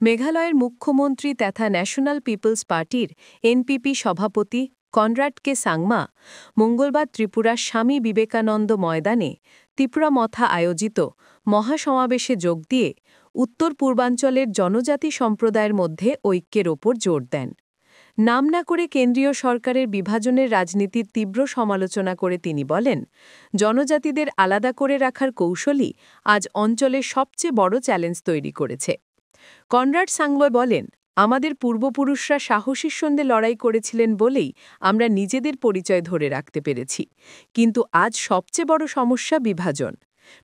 মেঘালয়ের মুখ্যমন্ত্রী তথা ন্যাশনাল পিপলস পার্টির এনপিপি সভাপতি কনরাড কে সাংমা মঙ্গলবার ত্রিপুরার স্বামী বিবেকানন্দ ময়দানে ত্রিপুরামথা আয়োজিত মহাসমাবেশে যোগ দিয়ে উত্তর পূর্বাঞ্চলের জনজাতি সম্প্রদায়ের মধ্যে ঐক্যের ওপর জোর দেন। নাম না করে কেন্দ্রীয় সরকারের বিভাজনের রাজনীতির তীব্র সমালোচনা করে তিনি বলেন, জনজাতিদের আলাদা করে রাখার কৌশলই আজ অঞ্চলের সবচেয়ে বড় চ্যালেঞ্জ তৈরি করেছে। কনরাড সাংমা বলেন, আমাদের পূর্বপুরুষরা সাহসীর সঙ্গে লড়াই করেছিলেন বলেই আমরা নিজেদের পরিচয় ধরে রাখতে পেরেছি, কিন্তু আজ সবচেয়ে বড় সমস্যা বিভাজন।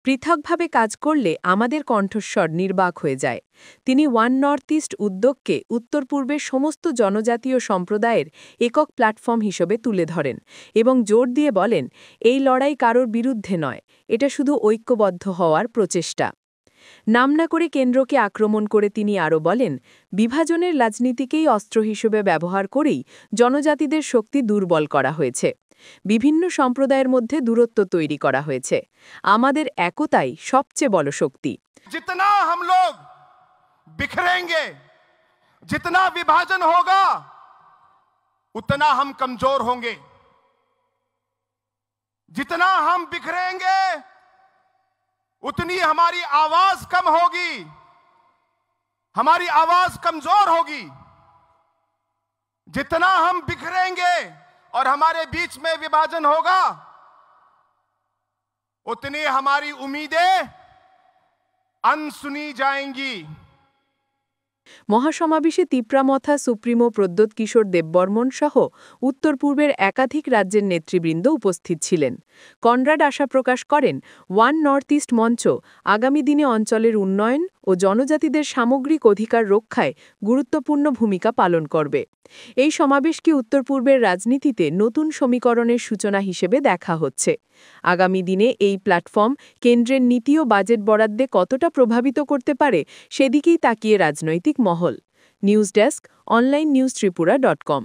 পৃথকভাবে কাজ করলে আমাদের কণ্ঠস্বর নির্বাক হয়ে যায়। তিনি ওয়ান নর্থ ইস্ট উদ্যোগকে উত্তর পূর্বের সমস্ত জনজাতীয় সম্প্রদায়ের একক প্ল্যাটফর্ম হিসেবে তুলে ধরেন এবং জোর দিয়ে বলেন, এই লড়াই কারোর বিরুদ্ধে নয়, এটা শুধু ঐক্যবদ্ধ হওয়ার প্রচেষ্টা। নাম না করে কেন্দ্রকে আক্রমণ করে তিনি আরও বলেন, বিভাজনের রাজনীতিকেই অস্ত্র হিসেবে ব্যবহার করেই জনজাতিদের শক্তি দুর্বল করা হয়েছে। বিভিন্ন সম্প্রদায়ের মধ্যে দূরত্ব তৈরি করা হয়েছে। আমাদের একতাই সবচেয়ে বড় শক্তি। जितना हम लोग बिखरेंगे, जितना विभाजन होगा, उतना हम कमजोर होंगे। जितना हम बिखरेंगे, उतनी हमारी आवाज कम होगी, हमारी आवाज कमजोर होगी। जितना हम बिखरेंगे और हमारे बीच में विभाजन होगा, उतनी हमारी उम्मीदें अनसुनी जाएंगी। মহাসমাবেশে ত্রিপুরামথা সুপ্রিমো প্রদ্যোৎ কিশোর দেববর্মন সহ উত্তর পূর্বের একাধিক রাজ্যের নেতৃবৃন্দ উপস্থিত ছিলেন। কনরাড আশা প্রকাশ করেন, ওয়ান নর্থ ইস্ট মঞ্চ আগামী দিনে অঞ্চলের উন্নয়ন ও জনজাতিদের সামগ্রিক অধিকার রক্ষায় গুরুত্বপূর্ণ ভূমিকা পালন করবে। এই সমাবেশকে উত্তর পূর্বের রাজনীতিতে নতুন সমীকরণের সূচনা হিসেবে দেখা হচ্ছে। আগামী দিনে এই প্ল্যাটফর্ম কেন্দ্রের নীতি ও বাজেট বরাদ্দে কতটা প্রভাবিত করতে পারে সেদিকেই তাকিয়ে রাজনৈতিক মহল। News desk, onlinenews.tripura.com।